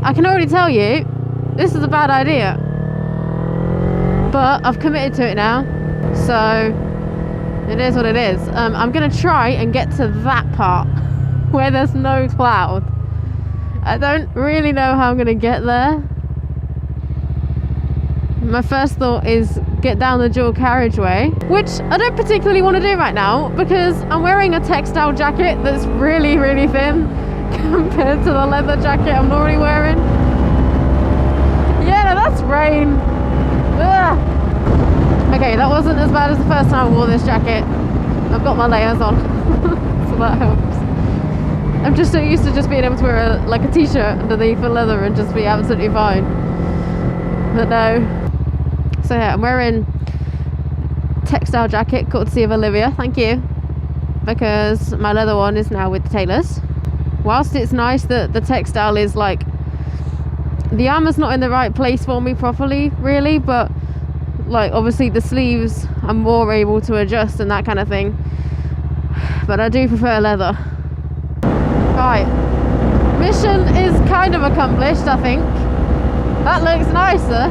I can already tell you, this is a bad idea. But I've committed to it now, so it is what it is. I'm going to try and get to that part where there's no cloud. I don't really know how I'm going to get there. My first thought is get down the dual carriageway, which I don't particularly want to do right now because I'm wearing a textile jacket that's really, really thin compared to the leather jacket I'm already wearing. Yeah, no, that's rain. Ugh. Okay, that wasn't as bad as the first time I wore this jacket. I've got my layers on, so that helps. I'm just so used to just being able to wear a t-shirt underneath the leather and just be absolutely fine. But no. So yeah, I'm wearing textile jacket courtesy of Olivia, thank you, because my leather one is now with the tailors. Whilst it's nice that the textile is like, the armour's not in the right place for me properly really, but like obviously the sleeves I'm more able to adjust and that kind of thing, but I do prefer leather. Right, mission is kind of accomplished, I think. That looks nicer.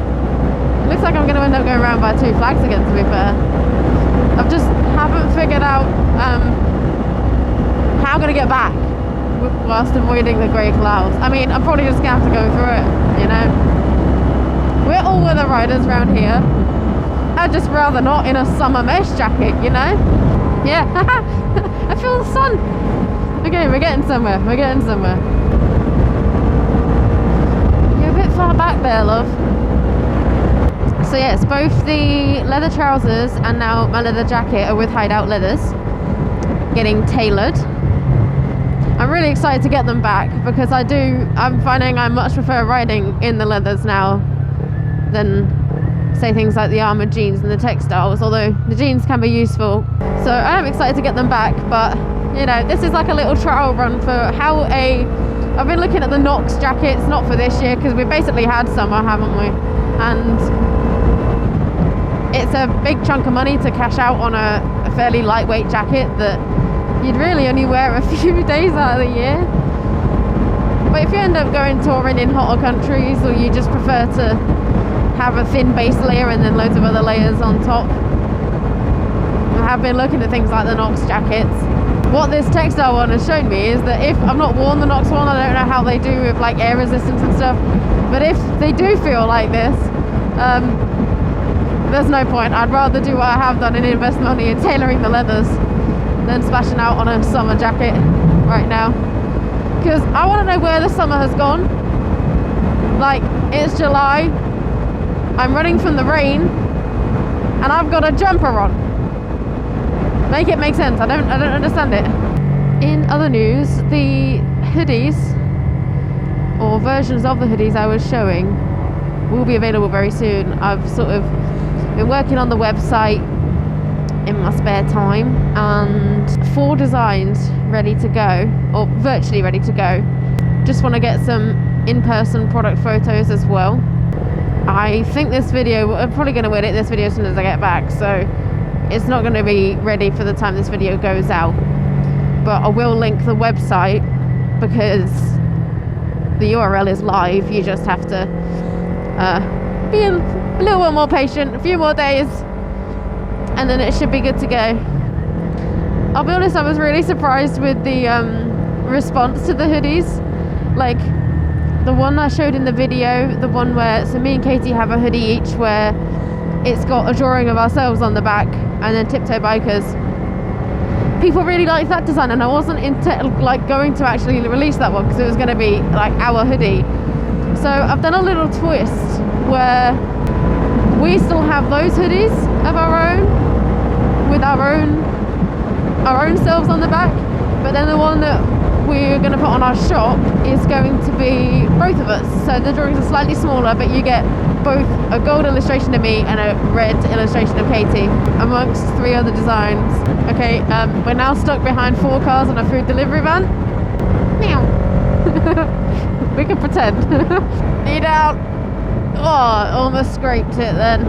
It looks like I'm going to end up going around by 2 flags again, to be fair. I just haven't figured out how I'm going to get back whilst avoiding the grey clouds. I mean, I'm probably just going to have to go through it, you know. We're all weather riders around here. I'd just rather not in a summer mesh jacket, you know. Yeah, I feel the sun. Okay, we're getting somewhere. We're getting somewhere. You're a bit far back there, love. So yes, both the leather trousers and now my leather jacket are with Hideout Leathers, getting tailored. I'm really excited to get them back because I'm finding I much prefer riding in the leathers now than say things like the armoured jeans and the textiles, although the jeans can be useful. So I am excited to get them back, but you know, this is like a little trial run for how I've been looking at the Knox jackets, not for this year because we basically had summer, haven't we? And it's a big chunk of money to cash out on a fairly lightweight jacket that you'd really only wear a few days out of the year. But if you end up going touring in hotter countries, or you just prefer to have a thin base layer and then loads of other layers on top, I have been looking at things like the Knox jackets. What this textile one has shown me is that if I've not worn the Knox one, I don't know how they do with like air resistance and stuff, but if they do feel like this, there's no point. I'd rather do what I have done and invest money in tailoring the leathers than splashing out on a summer jacket right now, because I want to know where the summer has gone. Like, it's July, I'm running from the rain, and I've got a jumper on. Make it make sense. I don't understand it. In other news, the hoodies, or versions of the hoodies I was showing, will be available very soon. I've sort of been working on the website in my spare time, and 4 designs ready to go, or virtually ready to go. Just want to get some in-person product photos as well. I think this video, I'm probably going to edit this video as soon as I get back, so it's not going to be ready for the time this video goes out, but I will link the website because the URL is live. You just have to be a little bit more patient, a few more days, and then it should be good to go. I'll be honest, I was really surprised with the response to the hoodies. Like the one I showed in the video, the one where, so me and Katie have a hoodie each where it's got a drawing of ourselves on the back and then Tiptoe Bikers. People really liked that design, and I wasn't going to actually release that one because it was going to be like our hoodie. So I've done a little twist where we still have those hoodies of our own with our own selves on the back, but then the one that we're going to put on our shop is going to be both of us. So the drawings are slightly smaller, but you get both a gold illustration of me and a red illustration of Katie, amongst 3 other designs. Okay, we're now stuck behind 4 cars on a food delivery van. Meow. We can pretend. Need out. Oh, almost scraped it then.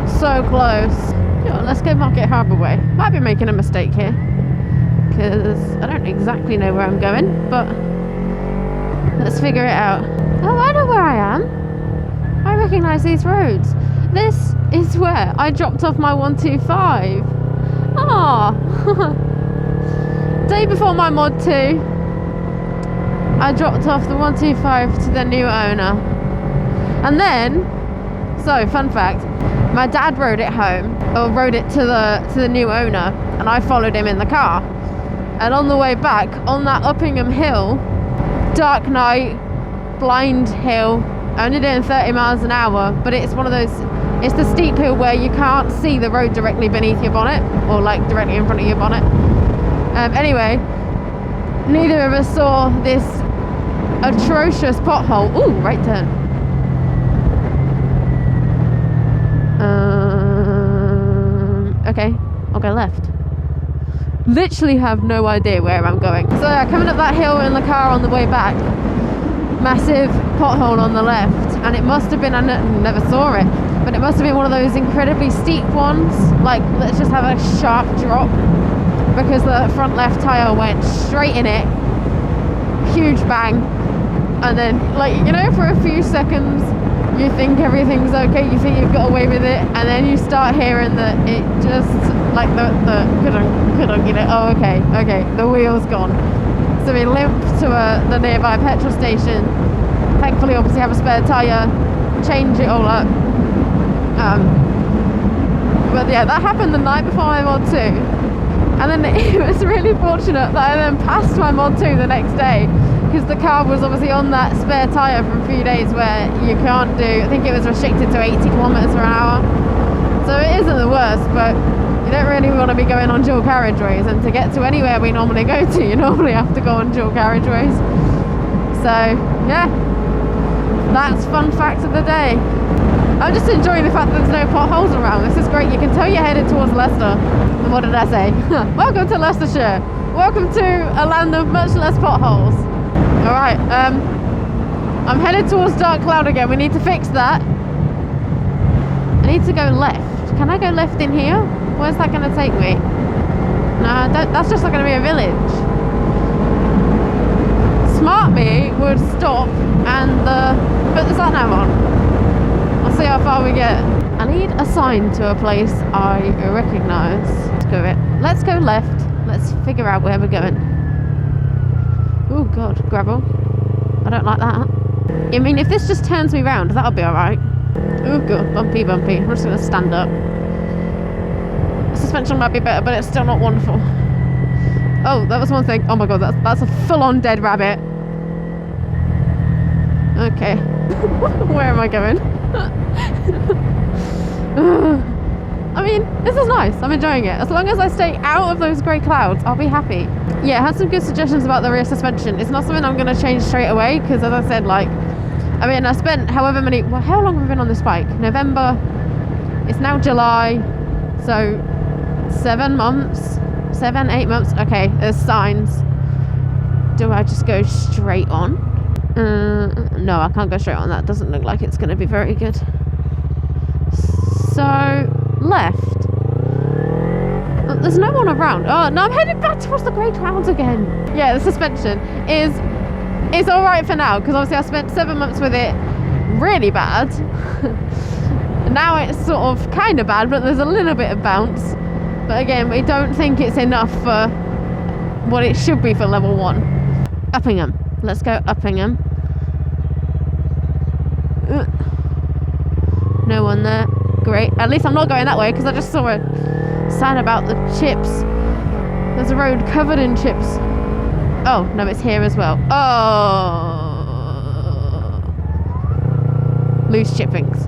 So close. Yeah, let's go Market Harbour way. Might be making a mistake here, because I don't exactly know where I'm going, but Let's figure it out. Oh, I know where I am. I recognise these roads. This is where I dropped off my 125. Ah. Day before my mod 2, I dropped off the 125 to the new owner. And then, so fun fact, my dad rode it home, or rode it to the new owner, and I followed him in the car. And on the way back, on that Uppingham hill, dark night, blind hill, only doing 30 miles an hour, but it's one of those, it's the steep hill where you can't see the road directly beneath your bonnet, or like directly in front of your bonnet. Anyway, neither of us saw this atrocious pothole. Ooh, right turn. Okay, I'll go left. Literally have no idea where I'm going. So yeah, coming up that hill in the car on the way back, massive pothole on the left, and it must have been, I never saw it, but it must have been one of those incredibly steep ones, like let's just have a sharp drop, because the front left tyre went straight in it, huge bang, and then, like, you know, for a few seconds you think everything's okay, you think you've got away with it, and then you start hearing that it just, like the couldn't, you know, oh okay, the wheel's gone. So we limped to the nearby petrol station, thankfully obviously have a spare tyre, change it all up. But yeah, that happened the night before my mod 2, and then it was really fortunate that I then passed my mod 2 the next day, because the car was obviously on that spare tyre for a few days where you can't do, I think it was restricted to 80 kilometres per hour. So it isn't the worst, but you don't really want to be going on dual carriageways, and to get to anywhere we normally go to, you normally have to go on dual carriageways. So yeah, that's fun fact of the day. I'm just enjoying the fact that there's no potholes around. This is great. You can tell you're headed towards Leicester. And what did I say? Welcome to Leicestershire. Welcome to a land of much less potholes. Alright, I'm headed towards Dark Cloud again. We need to fix that. I need to go left. Can I go left in here? Where's that going to take me? No, that's just not going to be a village. Smart me would stop and put the sat nav on. I'll see how far we get. I need a sign to a place I recognise. Let's go left. Let's figure out where we're going. Oh god, gravel. I don't like that. I mean, if this just turns me round, that'll be alright. Oh god, bumpy. I'm just going to stand up. Suspension might be better, but it's still not wonderful. Oh, that was one thing. Oh my god, that's a full-on dead rabbit. Okay. Where am I going? I mean, this is nice. I'm enjoying it. As long as I stay out of those grey clouds, I'll be happy. Yeah, I had some good suggestions about the rear suspension. It's not something I'm going to change straight away, because as I said, like, I mean, I spent however many, well, how long have I been on this bike? November, it's now July, so 7 months, 7, 8 months. Okay, there's signs. Do I just go straight on? No, I can't go straight on. That doesn't look like it's going to be very good. So, left. Oh, there's no one around. Oh, no, I'm headed back towards the grey clouds again. Yeah, the suspension is alright for now, because obviously I spent 7 months with it really bad. Now it's sort of kind of bad, but there's a little bit of bounce. But again, we don't think it's enough for what it should be for level 1. Uppingham. Let's go Uppingham. No one there. Great. At least I'm not going that way, because I just saw a sign about the chips. There's a road covered in chips. Oh, no, it's here as well. Oh. Loose chippings.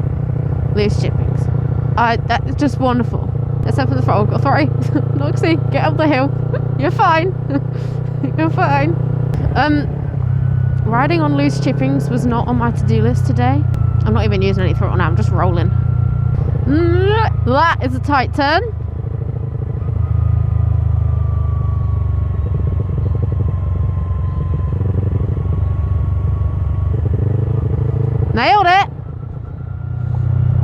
That's just wonderful. Except for the throttle. Sorry. Noxie, get up the hill. You're fine. You're fine. Riding on loose chippings was not on my to-do list today. I'm not even using any throttle now, I'm just rolling. That is a tight turn. Nailed it!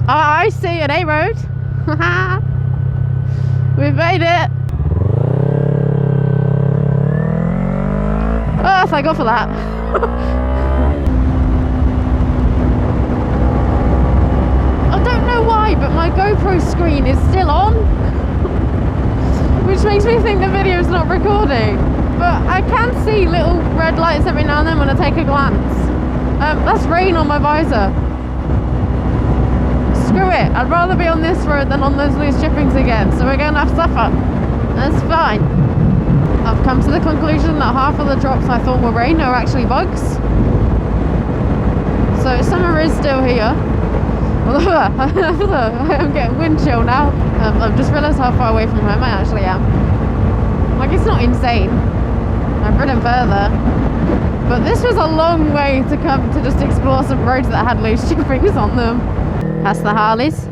I see an A road. We've made it. Oh, thank God for that. I don't know why, but my GoPro screen is still on. Which makes me think the video's not recording. But I can see little red lights every now and then when I take a glance. That's rain on my visor. Screw it, I'd rather be on this road than on those loose chippings again, so we're going to have to suffer. That's fine. I've come to the conclusion that half of the drops I thought were rain are actually bugs. So summer is still here. I'm getting wind chill now. I've just realised how far away from home I actually am. Like, it's not insane. I've ridden further. But this was a long way to come to just explore some roads that had loose chippings on them. That's the Harleys.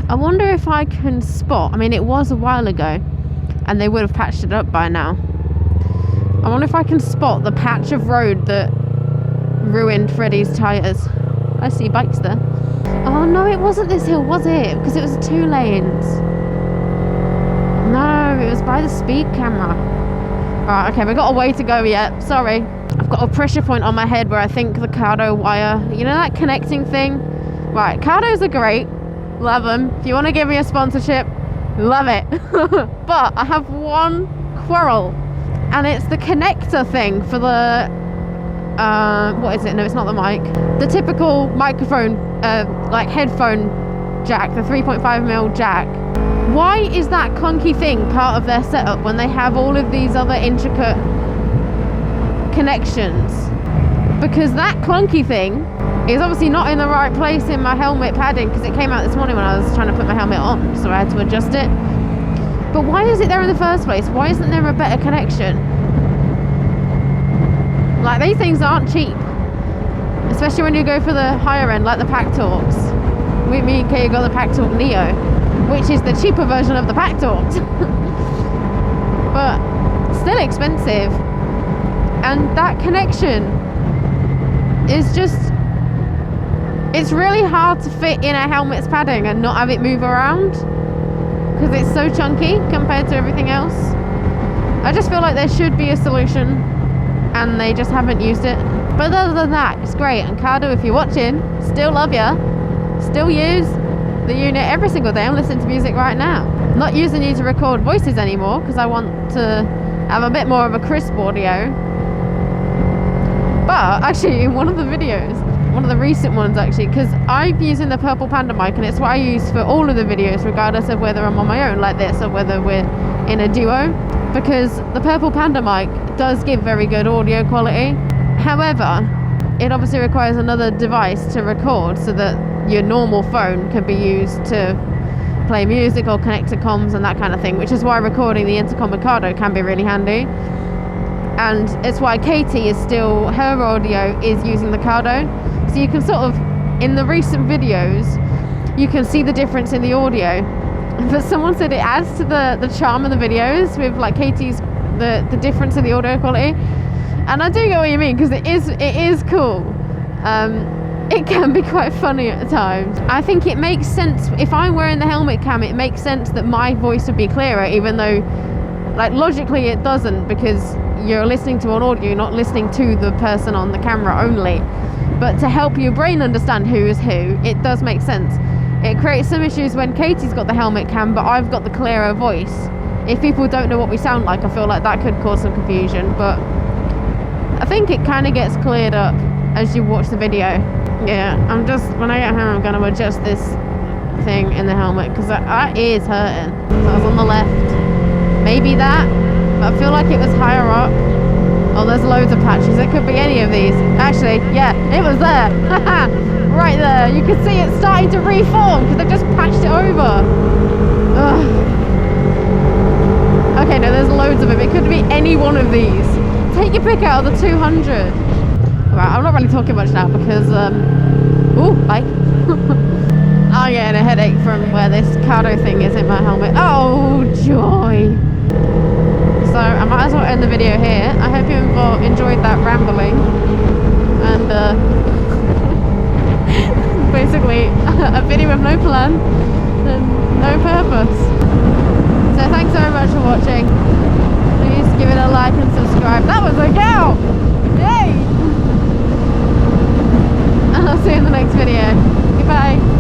I wonder if I can spot, I mean it was a while ago and they would have patched it up by now. I wonder if I can spot the patch of road that ruined Freddie's tyres. I see bikes there. Oh no, it wasn't this hill, was it? Because it was 2 lanes. No, it was by the speed camera. Alright, okay, we've got a way to go yet. Sorry. I've got a pressure point on my head where I think the Cardo wire, you know that connecting thing? Right, Cardos are great. Love them. If you want to give me a sponsorship, love it. But I have one quarrel. And it's the connector thing for the... what is it? No, it's not the mic. The typical microphone, like headphone jack, the 3.5mm jack. Why is that clunky thing part of their setup when they have all of these other intricate connections? Because that clunky thing is obviously not in the right place in my helmet padding, because it came out this morning when I was trying to put my helmet on, so I had to adjust it. But why is it there in the first place? Why isn't there a better connection? Like, these things aren't cheap, especially when you go for the higher end, like the Pack Talks. Me and Kay got the Pack Talk Neo, which is the cheaper version of the Pack Talks. But still expensive. And that connection is just, it's really hard to fit in a helmet's padding and not have it move around, because it's so chunky compared to everything else. I just feel like there should be a solution and they just haven't used it. But other than that, it's great. And Cardo, if you're watching, still love ya. Still use the unit every single day. I'm listening to music right now. Not using you to record voices anymore, because I want to have a bit more of a crisp audio. But actually, in one of the videos, one of the recent ones actually, because I'm using the purple Panda mic, and it's what I use for all of the videos, regardless of whether I'm on my own like this or whether we're in a duo, because the purple Panda mic does give very good audio quality. However, it obviously requires another device to record, so that your normal phone can be used to play music or connect to comms and that kind of thing, which is why recording the intercom with Cardo can be really handy. And it's why Katie is still, her audio is using the Cardo. So you can sort of, in the recent videos, you can see the difference in the audio. But someone said it adds to the charm of the videos with like Katie's, the difference in the audio quality. And I do get what you mean, because it is cool. It can be quite funny at times. I think it makes sense, if I'm wearing the helmet cam, it makes sense that my voice would be clearer, even though like logically it doesn't, because you're listening to an audio, not listening to the person on the camera only. But to help your brain understand who is who, it does make sense. It creates some issues when Katie's got the helmet cam, but I've got the clearer voice. If people don't know what we sound like, I feel like that could cause some confusion, but I think it kind of gets cleared up as you watch the video. Yeah, when I get home, I'm going to adjust this thing in the helmet, because that ear's hurting. So I was on the left. Maybe that, but I feel like it was higher up. Oh, there's loads of patches. It could be any of these. Actually, yeah, it was there. Right there. You can see it starting to reform because they've just patched it over. Ugh. Okay, no, there's loads of them. It could be any one of these. Take your pick out of the 200. Right, I'm not really talking much now because, ooh, bike. I'm getting a headache from where this Cardo thing is in my helmet. Oh, joy. So I might as well end the video here. I hope you enjoyed that rambling. And basically a video with no plan. and no purpose. So thanks very much for watching. Please give